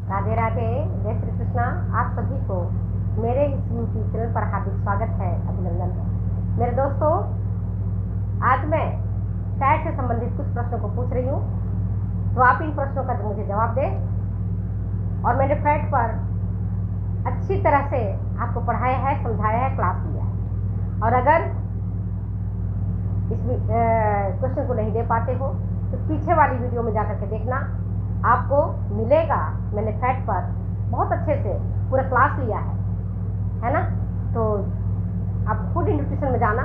राधे राधे, जय श्री कृष्णा। आप सभी को मेरे इस यूट्यूब चैनल पर हार्दिक स्वागत है, अभिनंदन है। मेरे दोस्तों, आज मैं फैट से संबंधित कुछ प्रश्नों को पूछ रही हूँ, तो आप इन प्रश्नों का मुझे जवाब दें। और मैंने फैट पर अच्छी तरह से आपको पढ़ाया है, समझाया है, क्लास लिया है। और अगर इस क्वेश्चन को नहीं दे पाते हो तो पीछे वाली वीडियो में जाकर के देखना, आपको मिलेगा। मैंने फैट पर बहुत अच्छे से पूरा क्लास लिया है ना। तो आप फूड न्यूट्रिशन में जाना,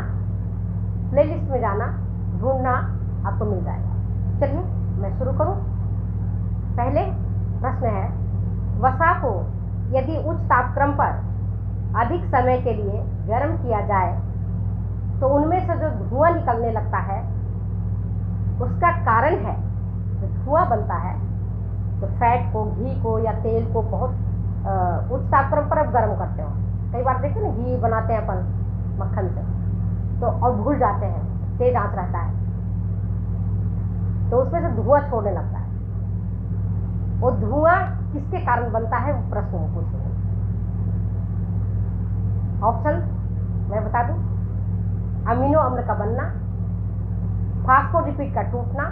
प्लेलिस्ट में जाना, ढूंढना, आपको मिल जाएगा। चलिए मैं शुरू करूं। पहले प्रश्न है, वसा को यदि उच्च तापक्रम पर अधिक समय के लिए गर्म किया जाए तो उनमें से जो धुआं निकलने लगता है उसका कारण है, जो धुआं बनता है, तो फैट को, घी को या तेल को बहुत उच्च तापक्रम पर अब गर्म करते हो। कई बार देखते ना, घी बनाते हैं अपन मक्खन से, तो और भूल जाते हैं, तेज आंच रहता है, तो उसमें से धुआं छोड़ने लगता है। वो धुआं किसके कारण बनता है, वो प्रश्न में पूछेंगे। ऑप्शन मैं बता दूं, अमीनो अम्ल का बनना, फास्फोलिपिड का टूटना,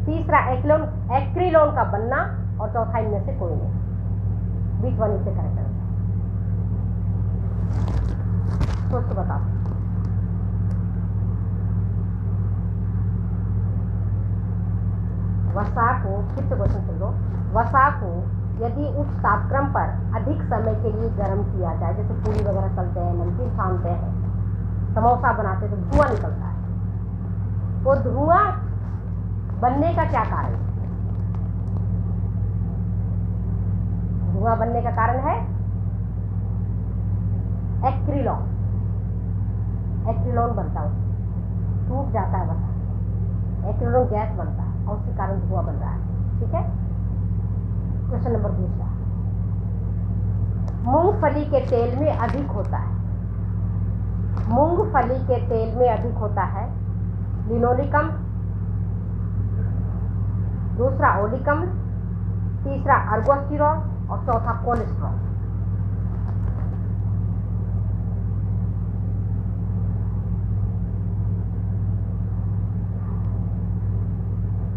तीसरा एक्रिलोन का बनना, और चौथा इनमें से कोई नहीं। बीच वन इसे करेक्ट है। सोच के बताओ। वसा को, फिर से क्वेश्चन सुन लो। वसा को यदि उच्च तापक्रम पर अधिक समय के लिए गर्म किया जाए, जैसे पूरी वगैरह तलते हैं, नमकीन छानते हैं, समोसा बनाते हैं, तो धुआं निकलता है। वो धुआं बनने का क्या कारण है? धुआं बनने का कारण है एक्रिलोन। एक्रिलोन बनता है, टूट जाता है वसा, एक्रिलोन गैस बनता है और उसी कारण धुआं बन रहा है। ठीक है। क्वेश्चन नंबर दूसरा, मूंगफली के तेल में अधिक होता है, मूंगफली के तेल में अधिक होता है लिनोलिक अम्ल, दूसरा ओलिक अम्ल, तीसरा अर्गोस्टिरॉल और चौथा कोलेस्ट्रॉल।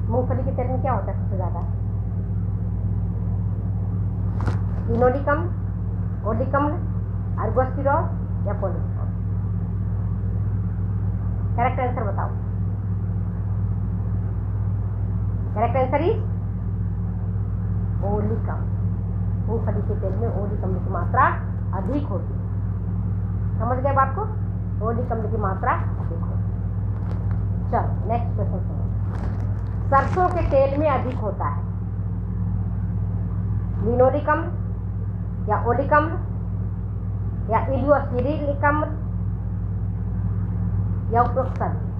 मूंगफली के तेल में क्या होता है सबसे ज्यादा? लिनोलिक अम्ल, ओलिक अम्ल, अर्गोस्टिरॉल या कोलेस्ट्रॉल? करेक्ट आंसर बताओ। करेक्ट आंसर इज ओलिक अम्ल। मूंगफली के तेल में ओलिक अम्ल की मात्रा अधिक होती है। समझ गए बात को? ओलिक अम्ल की मात्रा अधिक होती है। चलो नेक्स्ट क्वेश्चन सुनो। सरसों के तेल में अधिक होता है लिनोलिक अम्ल या ओलिक अम्ल या इलियोसिरिलिक अम्ल या उपरोक्त सभी?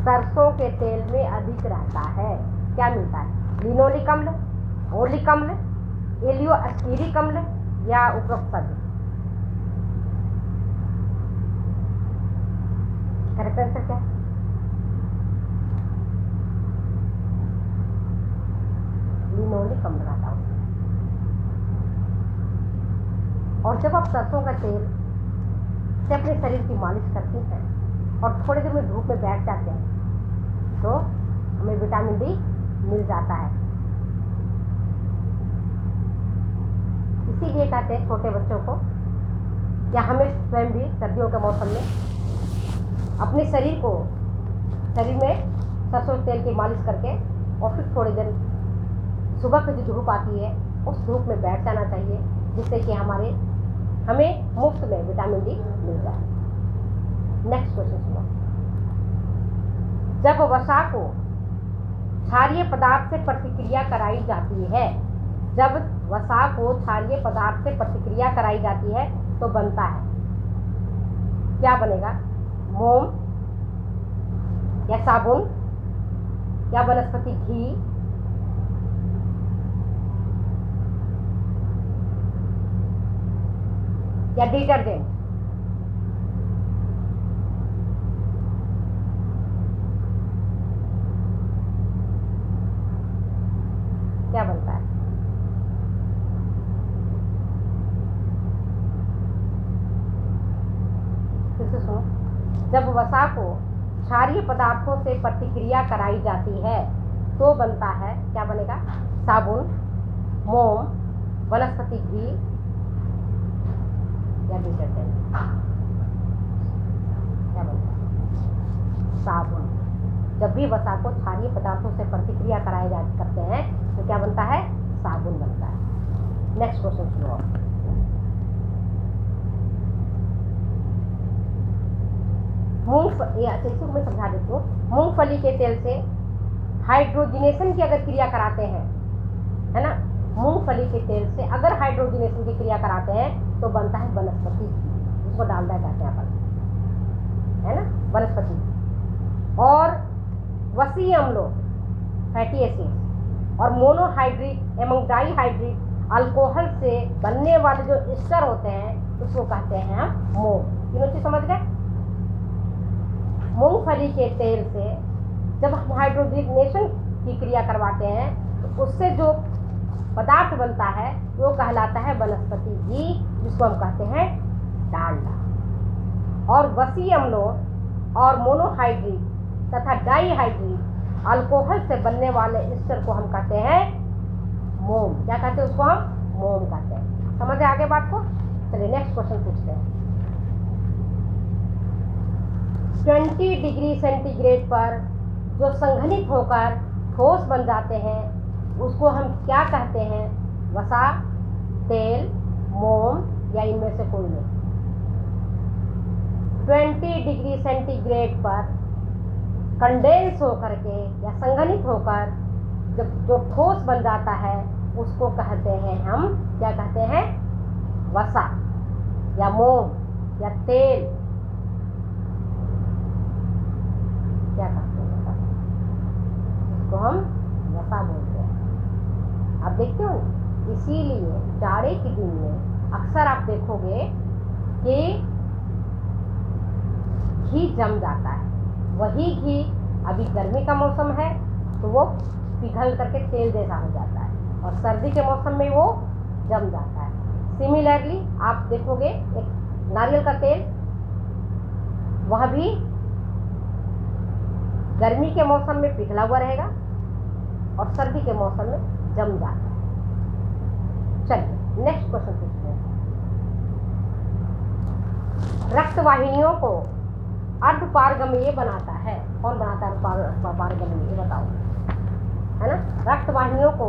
सरसों के तेल में अधिक रहता है, क्या मिलता है? लिनोलिक अम्ल, ओलिक अम्ल, इलियोसिरिक अम्ल या उपरोक्त सभी? करेक्ट आंसर क्या है? लिनोलिक अम्ल रहता है। और जब आप सरसों का तेल से अपने शरीर की मालिश करती हैं और थोड़ी देर में धूप में बैठ जाते हैं तो हमें विटामिन डी मिल जाता है। इसीलिए कहते हैं छोटे बच्चों को, या हमें स्वयं भी सर्दियों के मौसम में अपने शरीर में सरसों तेल की मालिश करके और फिर थोड़ी देर सुबह की जो धूप आती है उस धूप में बैठ जाना चाहिए, जिससे कि हमें मुफ्त में विटामिन डी मिल जाए। नेक्स्ट क्वेश्चन सुनो। जब वसा को क्षारीय पदार्थ से प्रतिक्रिया कराई जाती है, जब वसा को क्षारीय पदार्थ से प्रतिक्रिया कराई जाती है तो बनता है, क्या बनेगा? मोम या साबुन या वनस्पति घी या डिटर्जेंट? जब वसा को क्षारीय पदार्थों से प्रतिक्रिया कराई जाती है तो बनता है, क्या बनेगा? साबुन, मोम, वनस्पति घी या डिटर्जेंट। क्या बनता है? साबुन। जब भी वसा को क्षारीय पदार्थों से प्रतिक्रिया कराए करते हैं तो क्या बनता है? साबुन बनता है। नेक्स्ट क्वेश्चन सुनो। मूंगफली, इसको मैं समझा देती हूँ। मूंगफली के तेल से हाइड्रोजिनेशन की अगर क्रिया कराते हैं, है ना, मूंगफली के तेल से अगर हाइड्रोजिनेशन की क्रिया कराते हैं तो बनता है वनस्पति घी, जिसको डालडा कहते हैं अपन, है ना, वनस्पति। और वसीय अम्लों, फैटी एसिड और मोनोहाइड्रिक एवं डाईहाइड्रिक अल्कोहल से बनने वाले जो एस्टर होते हैं उसको कहते हैं हम मोम। तीनों चीज समझ गए? मूंगफली के तेल से जब हम हाइड्रोजिनेशन की क्रिया करवाते हैं तो उससे जो पदार्थ बनता है वो कहलाता है वनस्पति घी, जिसको हम कहते हैं डालडा। और वसीय अम्लों और मोनोहाइड्रिक तथा डाईहाइड्रिक अल्कोहल से बनने वाले एस्टर को हम कहते हैं मोम। क्या कहते हैं उसको? हम मोम कहते हैं। समझ आगे बात को? चलिए नेक्स्ट क्वेश्चन पूछते हैं। 20 डिग्री सेंटीग्रेड पर जो संघनित होकर ठोस बन जाते हैं उसको हम क्या कहते हैं? वसा, तेल, मोम या इनमें से कोई नहीं। 20 डिग्री सेंटीग्रेड पर कंडेंस होकर के या संघनित होकर जब जो ठोस बन जाता है उसको कहते हैं हम, क्या कहते हैं? वसा या मोम या तेल, क्या कहते हैं? इसको हम वसा बोलते हैं। आप देखते हो, इसीलिए जाड़े के दिन में अक्सर आप देखोगे कि घी जम जाता है। वही घी अभी गर्मी का मौसम है तो वो पिघल करके तेल जैसा हो जाता है और सर्दी के मौसम में वो जम जाता है। सिमिलरली आप देखोगे एक नारियल का तेल, वह भी गर्मी के मौसम में पिघला हुआ रहेगा और सर्दी के मौसम में जम जाता है। चलिए नेक्स्ट क्वेश्चन पूछते हैं। रक्त वाहिनियों को अर्धपारगम्य बनाता है। कौन बनाता है अर्धपारगम्य? ये बताओ, है ना। रक्त वाहिनियों को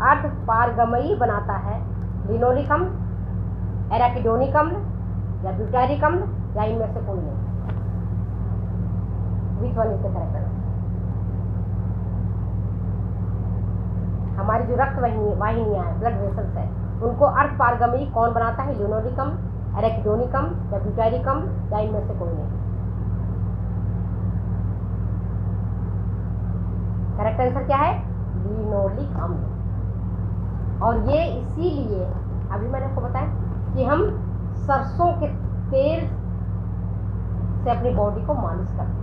अर्धपारगम्य बनाता है लिनोलिक अम्ल, एराकिडोनिक अम्ल या ब्यूटारिक अम्ल या इनमें से कोई नहीं। Which one is the correct answer? हमारी जो रक्त वाहिनियां हैं, ब्लड वेसल्स है, उनको अर्धपारगम्य कौन बनाता है? लिनोलिक अम्ल, एराकिडोनिक अम्ल या ब्यूटारिक अम्ल या इनमें से कोई नहीं। करेक्ट आंसर क्या है? लिनोलिक अम्ल। और ये इसीलिए अभी मैंने आपको बताया कि हम सरसों के तेल से अपनी बॉडी को मालिश करते हैं।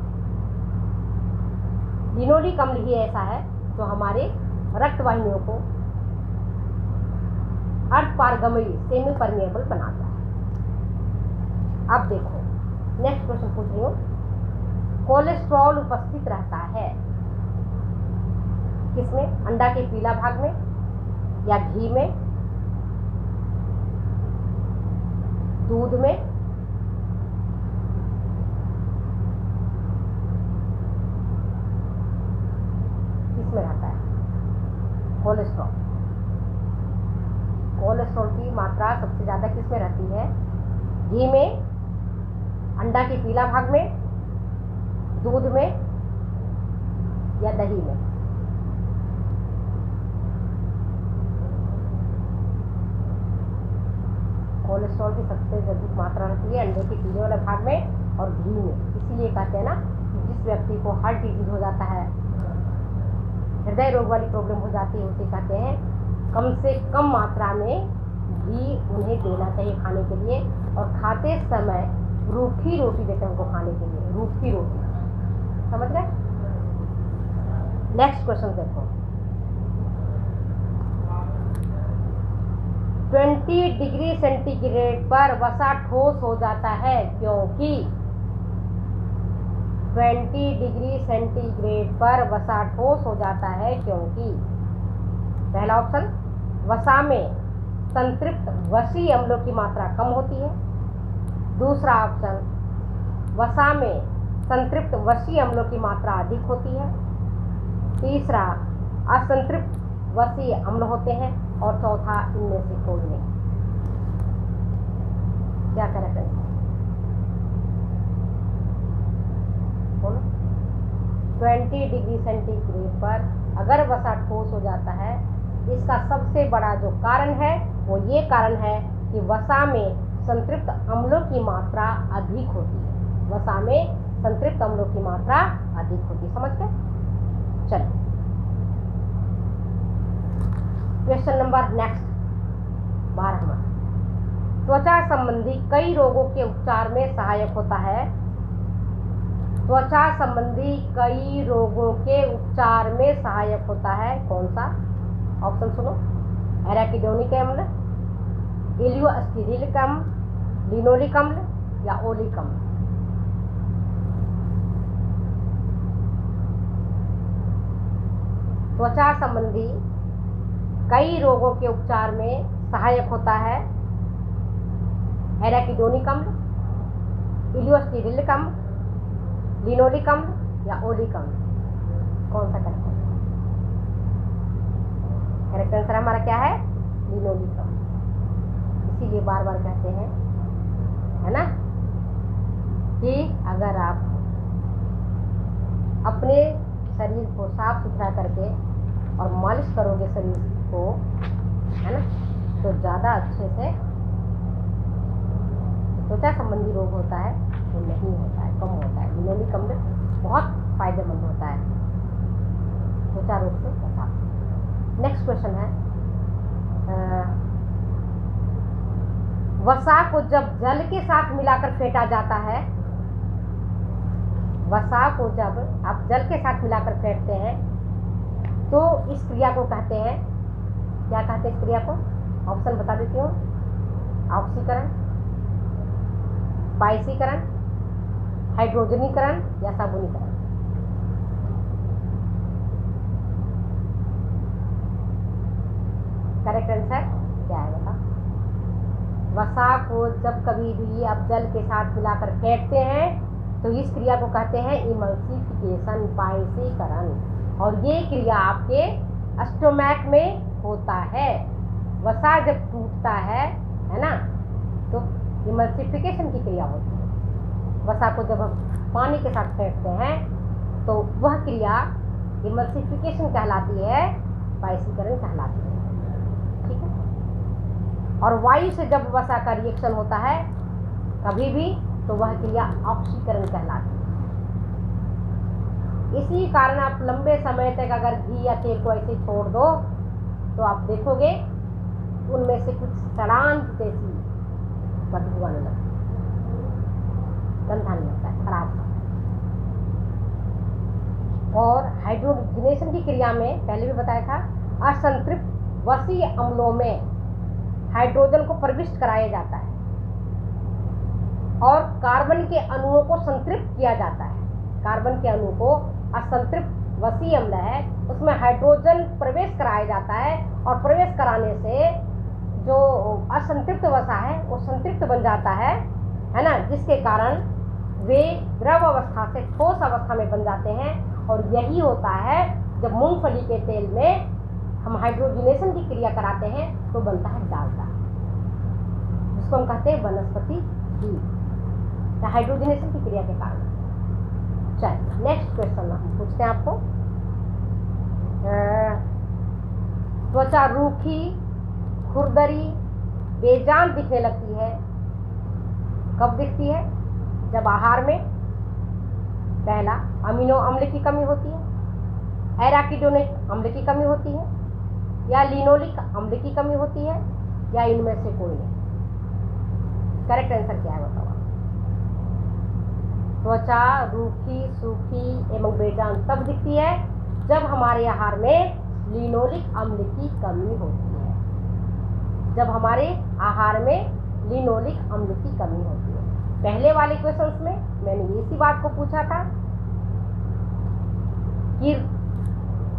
लिनोलिक अम्ल ही ऐसा है जो हमारे रक्त वाहिनियों को अर्धपारगम्य, सेमी परमिएबल बनाता है। अब देखो नेक्स्ट क्वेश्चन पूछ रही हूँ। कोलेस्ट्रॉल उपस्थित रहता है किसमें? अंडा के पीला भाग में या घी में, दूध में, किसमें रहता है कोलेस्ट्रॉल? कोलेस्ट्रॉल की मात्रा सबसे ज्यादा किसमें रहती है? घी में, अंडा के पीला भाग में, दूध में या दही में? कोलेस्ट्रॉल की सबसे अधिक मात्रा रहती है अंडे के पीले वाले भाग में और घी में। इसीलिए कहते हैं ना कि जिस व्यक्ति को हार्ट डिजीज हो जाता है, हृदय रोग वाली प्रॉब्लम हो जाती है, उसे कहते हैं कम से कम मात्रा में घी उन्हें देना चाहिए खाने के लिए। और खाते समय रूखी रोटी देते हैं उनको खाने के लिए, रूखी रोटी। समझ गए? नेक्स्ट क्वेश्चन देखो। 20 डिग्री सेंटीग्रेड पर वसा ठोस हो जाता है क्योंकि 20 डिग्री सेंटीग्रेड पर वसा ठोस हो जाता है क्योंकि पहला ऑप्शन, वसा में संतृप्त वसीय अम्लों की मात्रा कम होती है। दूसरा ऑप्शन, वसा में संतृप्त वसीय अम्लों की मात्रा अधिक होती है। तीसरा, असंतृप्त वसीय अम्ल होते हैं। और चौथा, इनमें से कोई नहीं। क्या करें? बोलो। 20 डिग्री सेंटीग्रेड पर अगर वसा ठोस हो जाता है, इसका सबसे बड़ा जो कारण है वो ये कारण है कि वसा में संतृप्त अम्लों की मात्रा अधिक होती है। वसा में संतृप्त अम्लों की मात्रा अधिक होती है। समझ गए? चलो, क्वेश्चन नंबर नेक्स्ट 12वां। त्वचा संबंधी कई रोगों के उपचार में सहायक होता है। त्वचा संबंधी कई रोगों के उपचार में सहायक होता है। कौन सा? ऑप्शन सुनो। एराकिडोनिक अम्ल, इलियोस्टीरिक अम्ल, लिनोलिक अम्ल या ओलिक अम्ल। त्वचा संबंधी कई रोगों के उपचार में सहायक होता है एराकिडोनिक अम्ल, इलियोस्टीरिक अम्ल, लिनोलिक अम्ल या ओलिक अम्ल। कौन सा करेक्ट? करेक्ट आंसर हमारा क्या है? लिनोलिक अम्ल। इसीलिए बार बार कहते हैं, है ना, कि अगर आप अपने शरीर को साफ सुथरा करके और मालिश करोगे शरीर को, है ना, तो ज़्यादा अच्छे से त्वचा संबंधी रोग होता है वो नहीं होता है, कम होता है। लिनोलिक अम्ल बहुत फायदेमंद होता है त्वचा रोग से बचा। नेक्स्ट क्वेश्चन है, वसा को जब जल के साथ मिलाकर फेंटा जाता है, वसा को जब आप जल के साथ मिलाकर फेंटते हैं तो इस क्रिया को कहते हैं, क्या कहते हैं इस क्रिया को? ऑप्शन बता देती हूँ। ऑक्सीकरण, बाइसीकरण, हाइड्रोजनीकरण या साबुनीकरण। करेक्ट आंसर क्या है बता? वसा को जब कभी भी आप जल के साथ मिलाकर फेंटते हैं तो इस क्रिया को कहते हैं इमल्सिफिकेशन, बाइसीकरण। और ये क्रिया आपके स्टोमैक में होता है। वसा जब टूटता है ना, तो इमल्सिफिकेशन की क्रिया होती है। वसा को जब हम पानी के साथ फेंटते हैं तो वह क्रिया इमल्सिफिकेशन कहलाती है, बाइसीकरण कहलाती है। ठीक है। और वायु से जब वसा का रिएक्शन होता है कभी भी, तो वह क्रिया ऑक्सीकरण कहलाती है। इसी कारण आप लंबे समय तक अगर घी या तेल को ऐसे छोड़ दो तो आप देखोगे उनमें से कुछ सड़ान जैसी बदबू आने लगती है, गंदा नहीं लगता है, खराब होता है। और हाइड्रोजनेशन की क्रिया में पहले भी बताया था, असंतृप्त वसीय अम्लों में हाइड्रोजन को प्रविष्ट कराया जाता है और कार्बन के अणुओं को संतृप्त किया जाता है। कार्बन के अणु को असंतृप्त वसीय अम्ल है, उसमें हाइड्रोजन प्रवेश कराया जाता है और प्रवेश कराने से जो असंतृप्त वसा है वो संतृप्त बन जाता है ना, जिसके कारण वे द्रव अवस्था से ठोस अवस्था में बन जाते हैं। और यही होता है जब मूंगफली के तेल में हम हाइड्रोजनेशन की क्रिया कराते हैं तो बनता है डालडा, जिसको हम कहते हैं वनस्पति घी, हाइड्रोजनेशन की क्रिया के कारण। चलिए नेक्स्ट क्वेश्चन हम पूछते हैं आपको। त्वचा रूखी, खुरदरी, बेजान दिखने लगती है, कब दिखती है? जब आहार में पहला अमीनो अम्ल की कमी होती है, एराकिडोनिक अम्ल की कमी होती है, या लिनोलिक अम्ल की कमी होती है, या इनमें से कोई नहीं। करेक्ट आंसर क्या है बताओ? त्वचा रूखी, सूखी एवं बेजान तब दिखती है जब हमारे आहार में लिनोलिक अम्ल की कमी होती है। जब हमारे आहार में लिनोलिक अम्ल की कमी होती है। पहले वाले क्वेश्चंस में मैंने इसी बात को पूछा था कि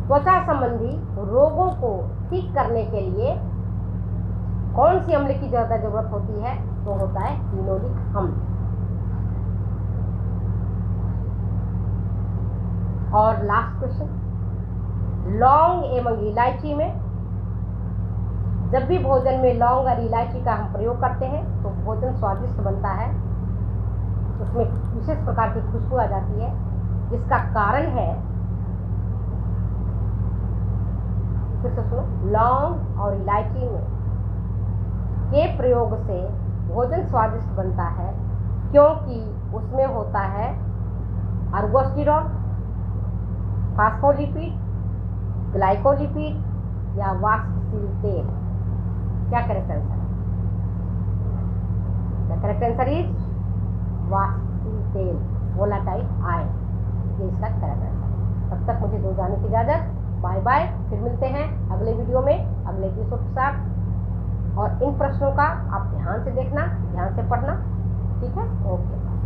त्वचा संबंधी रोगों को ठीक करने के लिए कौन सी अम्ल की ज्यादा जरूरत होती है? तो होता है लिनोलिक अम्ल। और लास्ट क्वेश्चन, लौंग एवं इलायची में, जब भी भोजन में लौंग और इलायची का हम प्रयोग करते हैं तो भोजन स्वादिष्ट बनता है, उसमें विशेष प्रकार की खुशबू आ जाती है, जिसका कारण है, फिर से सुनो, लौंग और इलायची में के प्रयोग से भोजन स्वादिष्ट बनता है क्योंकि उसमें होता है अर्गोस्टिरॉल, फास्फोलिपिड, ग्लाइकोलिपिड या वाष्पशील तेल। क्या करेक्ट आंसर है? द करेक्ट आंसर इज वाष्पशील तेल, वोलाटाइल आयन, ये इसका करेक्ट आंसर है। तब तक मुझे दो जाने की इजाजत। बाय बाय, फिर मिलते हैं अगले वीडियो में अगले एपिसोड के साथ। और इन प्रश्नों का आप ध्यान से देखना, ध्यान से पढ़ना, ठीक है? ओके।